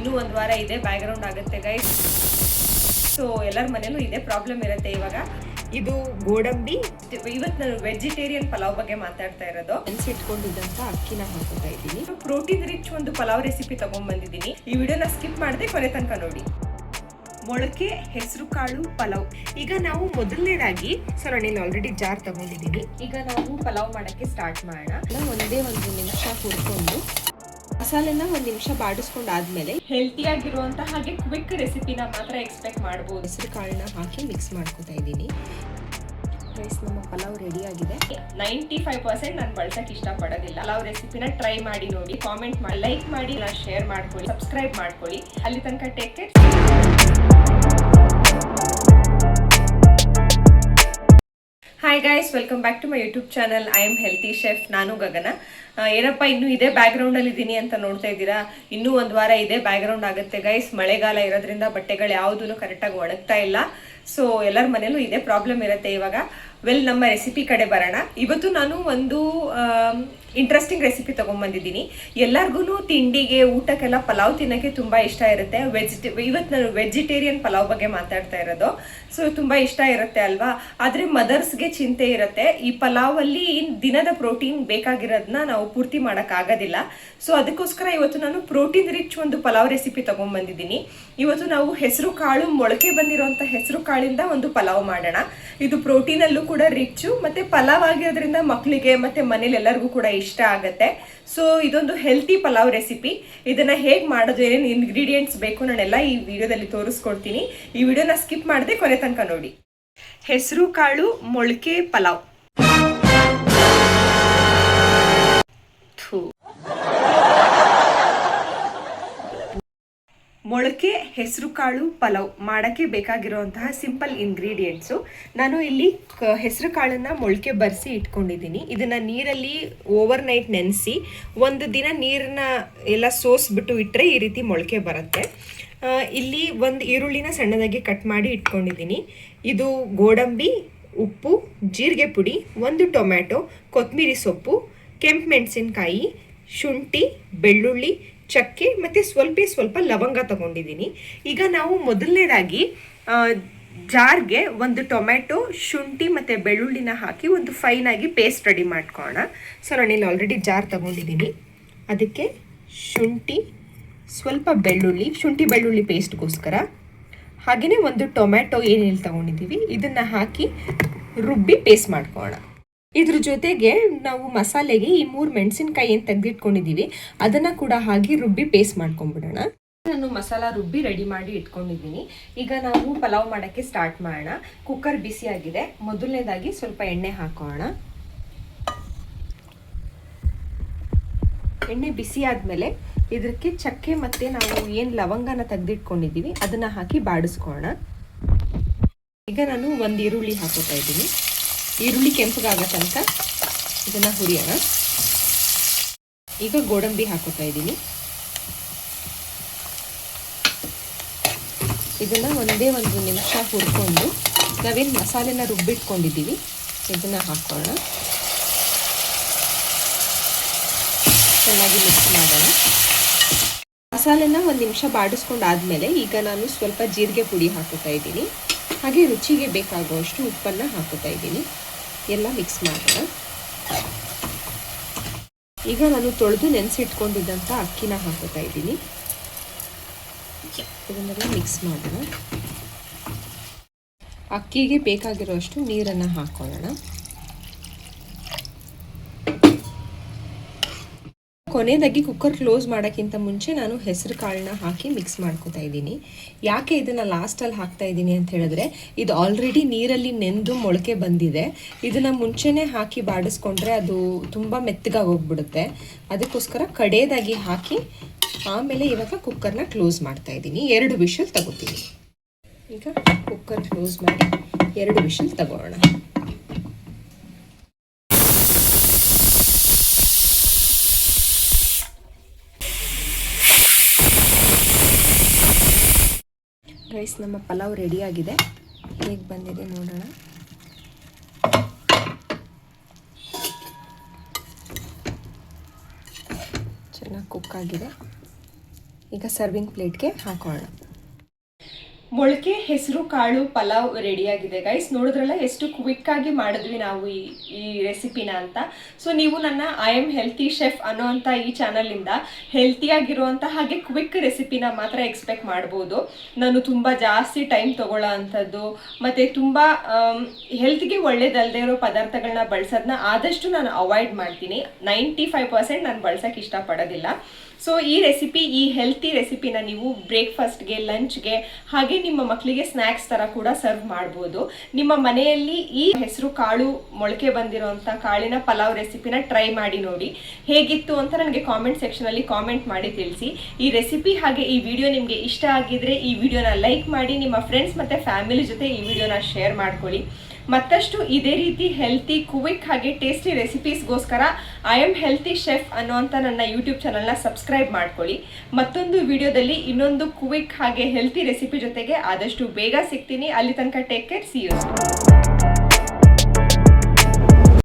ಇನ್ನೂ ಒಂದು ವಾರ ಇದೆ ಬ್ಯಾಕ್ಗ್ರೌಂಡ್ ಆಗುತ್ತೆ ಗೈಸ್. ಸೊ ಎಲ್ಲರ ಮನೇಲೂ ಇದೇ ಪ್ರಾಬ್ಲಮ್ ಇರುತ್ತೆ ಇವಾಗ. ಇದು ಗೋಡಂಬಿ. ಇವತ್ತು ನಾನು ವೆಜಿಟೇರಿಯನ್ ಪಲಾವ್ ಬಗ್ಗೆ ಮಾತಾಡ್ತಾ ಇರೋದು. ನೆನ್ಸಿಟ್ಕೊಂಡಿದ್ದಂತ ಅಕ್ಕಿನ ಹಾಕೋತಾ ಇದ್ದೀನಿ. ಪ್ರೋಟೀನ್ ರಿಚ್ ಒಂದು ಪಲಾವ್ ರೆಸಿಪಿ ತಗೊಂಡ್ಬಂದಿದ್ದೀನಿ. ಈ ವಿಡಿಯೋನ ಸ್ಕಿಪ್ ಮಾಡದೆ ಕೊನೆ ತನಕ ನೋಡಿ. ಮೊಳಕೆ ಹೆಸರು ಕಾಳು ಪಲಾವ್. ಈಗ ನಾವು ಮೊದಲನೇದಾಗಿ ಸೊರಣಿಲಿ ಆಲ್ರೆಡಿ ಜಾರ್ ತಗೊಂಡಿದ್ದೀವಿ. ಈಗ ನಾವು ಪಲಾವ್ ಮಾಡಕ್ಕೆ ಸ್ಟಾರ್ಟ್ ಮಾಡೋಣ. ಒಂದೇ ಒಂದು ನಿಮಿಷ ಹುರ್ಕೊಂಡು ಮಸಾಲೆನ ಒಂದು ನಿಮಿಷ ಬಾಡಿಸ್ಕೊಂಡಾದ್ಮೇಲೆ ಹೆಲ್ತಿಯಾಗಿರುವಂತ ಹಾಗೆ ಕ್ವಿಕ್ ರೆಸಿಪಿನ ಮಾತ್ರ ಎಕ್ಸ್ಪೆಕ್ಟ್ ಮಾಡ್ಬೋದು. ಹೆಸರು ಕಾಳನ್ನ ಹಾಕಿ ಮಿಕ್ಸ್ ಮಾಡ್ಕೊತಾ ಇದ್ದೀನಿ. ರೈಸ್ ನಮ್ಮ ಪಲಾವ್ ರೆಡಿ ಆಗಿದೆ. 95% ನಾನು ಬಳಸಕ್ಕೆ ಇಷ್ಟಪಡೋದಿಲ್ಲ. ಪಲಾವ್ ರೆಸಿಪಿನ ಟ್ರೈ ಮಾಡಿ ನೋಡಿ, ಕಾಮೆಂಟ್ ಮಾಡಿ, ಲೈಕ್ ಮಾಡಿ, ಶೇರ್ ಮಾಡ್ಕೊಳ್ಳಿ, ಸಬ್ಸ್ಕ್ರೈಬ್ ಮಾಡ್ಕೊಳ್ಳಿ. ಅಲ್ಲಿ ತನಕ take care. Hi guys, welcome back to my YouTube channel. I am healthy chef. ನಾನು ಗಗನ. ಏನಪ್ಪ ಇನ್ನೂ ಇದೇ ಬ್ಯಾಕ್ಗ್ರೌಂಡಲ್ಲಿ ಇದ್ದೀನಿ ಅಂತ ನೋಡ್ತಾ ಇದ್ದೀರಾ. ಇನ್ನೂ ಒಂದು ವಾರ ಇದೇ ಬ್ಯಾಕ್ಗ್ರೌಂಡ್ ಆಗುತ್ತೆ ಗೈಸ್. ಮಳೆಗಾಲ ಇರೋದ್ರಿಂದ ಬಟ್ಟೆಗಳು ಯಾವುದೂ ಕರೆಕ್ಟಾಗಿ ಒಣಗ್ತಾ ಇಲ್ಲ. ಸೊ ಎಲ್ಲರ ಮನೇಲೂ ಇದೇ ಪ್ರಾಬ್ಲಮ್ ಇರುತ್ತೆ ಇವಾಗ. ನಮ್ಮ ರೆಸಿಪಿ ಕಡೆ ಬರೋಣ. ಇವತ್ತು ನಾನು ಒಂದು ಇಂಟ್ರೆಸ್ಟಿಂಗ್ ರೆಸಿಪಿ ತೊಗೊಂಡ್ಬಂದಿದ್ದೀನಿ. ಎಲ್ಲರಿಗೂ ತಿಂಡಿಗೆ ಊಟಕ್ಕೆಲ್ಲ ಪಲಾವ್ ತಿನ್ನೋಕ್ಕೆ ತುಂಬ ಇಷ್ಟ ಇರುತ್ತೆ. ಇವತ್ತು ನಾನು ವೆಜಿಟೇರಿಯನ್ ಪಲಾವ್ ಬಗ್ಗೆ ಮಾತಾಡ್ತಾ ಇರೋದು. ಸೊ ತುಂಬ ಇಷ್ಟ ಇರುತ್ತೆ ಅಲ್ವಾ. ಆದರೆ ಮದರ್ಸ್ಗೆ ಚಿಂತೆ ಇರುತ್ತೆ, ಈ ಪಲಾವಲ್ಲಿ ದಿನದ ಪ್ರೋಟೀನ್ ಬೇಕಾಗಿರೋದನ್ನ ನಾವು ಪೂರ್ತಿ ಮಾಡೋಕ್ಕಾಗೋದಿಲ್ಲ. ಸೊ ಅದಕ್ಕೋಸ್ಕರ ಇವತ್ತು ನಾನು ಪ್ರೋಟೀನ್ ರಿಚ್ ಒಂದು ಪಲಾವ್ ರೆಸಿಪಿ ತೊಗೊಂಡ್ಬಂದಿದ್ದೀನಿ. ಇವತ್ತು ನಾವು ಹೆಸರು ಕಾಳು, ಮೊಳಕೆ ಬಂದಿರೋಂಥ ಹೆಸರು ಕಾಳಿಂದ ಒಂದು ಪಲಾವ್ ಮಾಡೋಣ. ಇದು ಪ್ರೋಟೀನಲ್ಲೂ ಕೂಡ ರಿಚ್ಚು, ಮತ್ತು ಪಲಾವ್ ಆಗಿರೋದ್ರಿಂದ ಮಕ್ಕಳಿಗೆ ಮತ್ತು ಮನೇಲಿ ಎಲ್ಲರಿಗೂ ಕೂಡ ಇಷ್ಟ ಆಗುತ್ತೆ. ಸೊ ಇದೊಂದು ಹೆಲ್ತಿ ಪಲಾವ್ ರೆಸಿಪಿ. ಇದನ್ನ ಹೇಗೆ ಮಾಡೋದು, ಏನೇನು ಇಂಗ್ರೀಡಿಯೆಂಟ್ಸ್ ಬೇಕು ನಾನೆಲ್ಲ ಈ ವಿಡಿಯೋದಲ್ಲಿ ತೋರಿಸ್ಕೊಡ್ತೀನಿ. ಈ ವಿಡಿಯೋನ ಸ್ಕಿಪ್ ಮಾಡದೆ ಕೊನೆ ತನಕ ನೋಡಿ. ಹೆಸರು ಕಾಳು ಮೊಳಕೆ ಪಲಾವ್. ಮೊಳಕೆ ಹೆಸರು ಕಾಳು ಪಲಾವ್ ಮಾಡೋಕ್ಕೆ ಬೇಕಾಗಿರುವಂತಹ ಸಿಂಪಲ್ ಇಂಗ್ರೀಡಿಯೆಂಟ್ಸು. ನಾನು ಇಲ್ಲಿ ಹೆಸರು ಕಾಳನ್ನು ಮೊಳಕೆ ಬರೆಸಿ ಇಟ್ಕೊಂಡಿದ್ದೀನಿ. ಇದನ್ನು ನೀರಲ್ಲಿ ಓವರ್ ನೈಟ್ ನೆನೆಸಿ ಒಂದು ದಿನ ನೀರನ್ನ ಎಲ್ಲ ಸೋಸ್ಬಿಟ್ಟು ಇಟ್ಟರೆ ಈ ರೀತಿ ಮೊಳಕೆ ಬರುತ್ತೆ. ಇಲ್ಲಿ ಒಂದು ಈರುಳ್ಳಿನ ಸಣ್ಣದಾಗಿ ಕಟ್ ಮಾಡಿ ಇಟ್ಕೊಂಡಿದ್ದೀನಿ. ಇದು ಗೋಡಂಬಿ, ಉಪ್ಪು, ಜೀರಿಗೆ ಪುಡಿ, ಒಂದು ಟೊಮ್ಯಾಟೊ, ಕೊತ್ತಂಬರಿ ಸೊಪ್ಪು, ಕೆಂಪು ಮೆಣಸಿನ್ಕಾಯಿ, ಶುಂಠಿ, ಬೆಳ್ಳುಳ್ಳಿ, ಚಕ್ಕೆ ಮತ್ತು ಸ್ವಲ್ಪ ಲವಂಗ ತಗೊಂಡಿದ್ದೀನಿ. ಈಗ ನಾವು ಮೊದಲನೇದಾಗಿ ಜಾರ್ಗೆ ಒಂದು ಟೊಮ್ಯಾಟೊ, ಶುಂಠಿ ಮತ್ತು ಬೆಳ್ಳುಳ್ಳಿನ ಹಾಕಿ ಒಂದು ಫೈನಾಗಿ ಪೇಸ್ಟ್ ರೆಡಿ ಮಾಡ್ಕೊಳ್ಳೋಣ. ಸೊರಣಿಲಿ ಆಲ್ರೆಡಿ ಜಾರ್ ತಗೊಂಡಿದ್ದೀನಿ. ಅದಕ್ಕೆ ಶುಂಠಿ, ಸ್ವಲ್ಪ ಬೆಳ್ಳುಳ್ಳಿ, ಶುಂಠಿ ಬೆಳ್ಳುಳ್ಳಿ ಪೇಸ್ಟ್ಗೋಸ್ಕರ, ಹಾಗೆಯೇ ಒಂದು ಟೊಮ್ಯಾಟೊ ಏನೇನು ತಗೊಂಡಿದ್ದೀವಿ ಇದನ್ನು ಹಾಕಿ ರುಬ್ಬಿ ಪೇಸ್ಟ್ ಮಾಡ್ಕೊಳ್ಳೋಣ. ಇದ್ರ ಜೊತೆಗೆ ನಾವು ಮಸಾಲೆಗೆ ಈ 3 ಮೆಣಸಿನ್ಕಾಯಿ ಏನು ತೆಗೆದಿಟ್ಕೊಂಡಿದ್ದೀವಿ ಅದನ್ನು ಕೂಡ ಹಾಕಿ ರುಬ್ಬಿ ಪೇಸ್ಟ್ ಮಾಡ್ಕೊಂಡ್ಬಿಡೋಣ. ನಾನು ಮಸಾಲ ರುಬ್ಬಿ ರೆಡಿ ಮಾಡಿ ಇಟ್ಕೊಂಡಿದ್ದೀನಿ. ಈಗ ನಾವು ಪಲಾವ್ ಮಾಡೋಕ್ಕೆ ಸ್ಟಾರ್ಟ್ ಮಾಡೋಣ. ಕುಕ್ಕರ್ ಬಿಸಿಯಾಗಿದೆ. ಮೊದಲನೇದಾಗಿ ಸ್ವಲ್ಪ ಎಣ್ಣೆ ಹಾಕೋಣ. ಎಣ್ಣೆ ಬಿಸಿ ಆದಮೇಲೆ ಇದಕ್ಕೆ ಚಕ್ಕೆ ಮತ್ತು ನಾವು ಏನು ಲವಂಗನ ತೆಗೆದಿಟ್ಕೊಂಡಿದ್ದೀವಿ ಅದನ್ನು ಹಾಕಿ ಬಾಡಿಸ್ಕೊಳ್ಳೋಣ. ಈಗ ನಾನು ಒಂದು ಈರುಳ್ಳಿ ಹಾಕೋತಾ ಇದ್ದೀನಿ. ಈರುಳ್ಳಿ ಕೆಂಪಗಾಗೋ ತನಕ ಇದನ್ನು ಹುರಿಯೋಣ. ಈಗ ಗೋಡಂಬಿ ಹಾಕೋತಾ ಇದ್ದೀನಿ. ಇದನ್ನು ಒಂದೇ ಒಂದು ನಿಮಿಷ ಹುರ್ಕೊಂಡು ನಾವೇನು ಮಸಾಲೆನ ರುಬ್ಬಿಟ್ಕೊಂಡಿದ್ದೀವಿ ಇದನ್ನು ಹಾಕೋಣ. ಚೆನ್ನಾಗಿ ಮಿಕ್ಸ್ ಮಾಡೋಣ. ಮಸಾಲೆನ ಒಂದು ನಿಮಿಷ ಬಾಡಿಸ್ಕೊಂಡಾದ್ಮೇಲೆ ಈಗ ನಾನು ಸ್ವಲ್ಪ ಜೀರಿಗೆ ಪುಡಿ ಹಾಕೋತಾ ಇದ್ದೀನಿ. ಹಾಗೆ ರುಚಿಗೆ ಬೇಕಾಗುವಷ್ಟು ಉಪ್ಪನ್ನು ಹಾಕೋತಾ ಇದ್ದೀನಿ. ಎಲ್ಲ ಮಿಕ್ಸ್ ಮಾಡೋಣ. ಈಗ ನಾನು ತೊಳೆದು ನೆನೆಸಿಟ್ಕೊಂಡಿದ್ದಂಥ ಅಕ್ಕಿನ ಹಾಕೋತಾ ಇದ್ದೀನಿ. ಇದನ್ನೆಲ್ಲ ಮಿಕ್ಸ್ ಮಾಡೋಣ. ಅಕ್ಕಿಗೆ ಬೇಕಾಗಿರೋಷ್ಟು ನೀರನ್ನು ಹಾಕೊಳ್ಳೋಣ. ಕೊನೆಯದಾಗಿ ಕುಕ್ಕರ್ ಕ್ಲೋಸ್ ಮಾಡೋಕ್ಕಿಂತ ಮುಂಚೆ ನಾನು ಹೆಸರು ಕಾಳನ್ನ ಹಾಕಿ ಮಿಕ್ಸ್ ಮಾಡ್ಕೋತಾ ಇದ್ದೀನಿ. ಯಾಕೆ ಇದನ್ನು ಲಾಸ್ಟಲ್ಲಿ ಹಾಕ್ತಾ ಇದ್ದೀನಿ ಅಂತ ಹೇಳಿದ್ರೆ ಇದು ಆಲ್ರೆಡಿ ನೀರಲ್ಲಿ ನೆಂದು ಮೊಳಕೆ ಬಂದಿದೆ. ಇದನ್ನು ಮುಂಚೆನೇ ಹಾಕಿ ಬಾಡಿಸ್ಕೊಂಡ್ರೆ ಅದು ತುಂಬ ಮೆತ್ತಗಾಗಿ ಹೋಗ್ಬಿಡುತ್ತೆ. ಅದಕ್ಕೋಸ್ಕರ ಕಡೆಯದಾಗಿ ಹಾಕಿ ಆಮೇಲೆ ಇವಾಗ ಕುಕ್ಕರ್ನ ಕ್ಲೋಸ್ ಮಾಡ್ತಾ ಇದ್ದೀನಿ. 2 ವಿಷಲ್ ತಗೋತೀನಿ. ಈಗ ಕುಕ್ಕರ್ ಕ್ಲೋಸ್ ಮಾಡಿ 2 ವಿಷಲ್ ತಗೋಣ. ರೈಸ್ ನಮ್ಮ ಪಲಾವ್ ರೆಡಿಯಾಗಿದೆ. ಹೇಗೆ ಬಂದಿದೆ ನೋಡೋಣ. ಚೆನ್ನಾಗಿ ಕುಕ್ ಆಗಿದೆ. ಈಗ ಸರ್ವಿಂಗ್ ಪ್ಲೇಟ್ಗೆ ಹಾಕೋಣ. ಮೊಳಕೆ ಹೆಸರು ಕಾಳು ಪಲಾವ್ ರೆಡಿಯಾಗಿದೆ ಗೈಸ್. ನೋಡಿದ್ರಲ್ಲ ಎಷ್ಟು ಕ್ವಿಕ್ಕಾಗಿ ಮಾಡಿದ್ವಿ ನಾವು ಈ ರೆಸಿಪಿನ ಅಂತ. ಸೊ ನೀವು ನನ್ನ ಐ ಆಮ್ ಹೆಲ್ತಿ ಶೆಫ್ ಅನ್ನೋ ಅಂತ ಈ ಚಾನಲಿಂದ ಹೆಲ್ತಿಯಾಗಿರುವಂಥ ಹಾಗೆ ಕ್ವಿಕ್ ರೆಸಿಪಿನ ಮಾತ್ರ ಎಕ್ಸ್ಪೆಕ್ಟ್ ಮಾಡ್ಬೋದು. ನಾನು ತುಂಬ ಜಾಸ್ತಿ ಟೈಮ್ ತೊಗೊಳ್ಳೋ ಅಂಥದ್ದು ಮತ್ತು ತುಂಬ ಹೆಲ್ತ್ಗೆ ಒಳ್ಳೇದಲ್ಲದೆ ಇರೋ ಪದಾರ್ಥಗಳನ್ನ ಬಳಸೋದನ್ನ ಆದಷ್ಟು ನಾನು ಅವಾಯ್ಡ್ ಮಾಡ್ತೀನಿ. 95% ನಾನು ಬಳಸೋಕ್ಕೆ ಇಷ್ಟಪಡೋದಿಲ್ಲ. ಸೊ ಈ ರೆಸಿಪಿ, ಈ ಹೆಲ್ತಿ ರೆಸಿಪಿನ ನೀವು ಬ್ರೇಕ್ಫಾಸ್ಟ್ಗೆ, ಲಂಚ್ಗೆ, ಹಾಗೆ ನಿಮ್ಮ ಮಕ್ಕಳಿಗೆ ಸ್ನ್ಯಾಕ್ಸ್ ಥರ ಕೂಡ ಸರ್ವ್ ಮಾಡ್ಬೋದು. ನಿಮ್ಮ ಮನೆಯಲ್ಲಿ ಈ ಹೆಸರು ಕಾಳು ಮೊಳಕೆ ಬಂದಿರೋಂಥ ಕಾಳಿನ ಪಲಾವ್ ರೆಸಿಪಿನ ಟ್ರೈ ಮಾಡಿ ನೋಡಿ. ಹೇಗಿತ್ತು ಅಂತ ನನಗೆ ಕಾಮೆಂಟ್ ಸೆಕ್ಷನಲ್ಲಿ ಕಾಮೆಂಟ್ ಮಾಡಿ ತಿಳಿಸಿ. ಈ ರೆಸಿಪಿ ಹಾಗೆ ಈ ವಿಡಿಯೋ ನಿಮಗೆ ಇಷ್ಟ ಆಗಿದ್ರೆ ಈ ವಿಡಿಯೋನ ಲೈಕ್ ಮಾಡಿ, ನಿಮ್ಮ ಫ್ರೆಂಡ್ಸ್ ಮತ್ತು ಫ್ಯಾಮಿಲಿ ಜೊತೆ ಈ ವಿಡಿಯೋನ ಶೇರ್ ಮಾಡ್ಕೊಳ್ಳಿ. ಮತ್ತಷ್ಟು ಇದೇ ರೀತಿ ಹೆಲ್ತಿ, ಕ್ವಿಕ್ ಹಾಗೆ ಟೇಸ್ಟಿ ರೆಸಿಪೀಸ್ಗೋಸ್ಕರ ಐ ಆಮ್ ಹೆಲ್ತಿ ಶೆಫ್ ಅನ್ನೋಂಥ ನನ್ನ ಯೂಟ್ಯೂಬ್ ಚಾನಲ್ನ ಸಬ್ಸ್ಕ್ರೈಬ್ ಮಾಡ್ಕೊಳ್ಳಿ. ಮತ್ತೊಂದು ವಿಡಿಯೋದಲ್ಲಿ ಇನ್ನೊಂದು ಕ್ವಿಕ್ ಹಾಗೆ ಹೆಲ್ತಿ ರೆಸಿಪಿ ಜೊತೆಗೆ ಆದಷ್ಟು ಬೇಗ ಸಿಗ್ತೀನಿ. ಅಲ್ಲಿ ತನಕ ಟೇಕ್ ಕೇರ್, ಸಿ ಯು.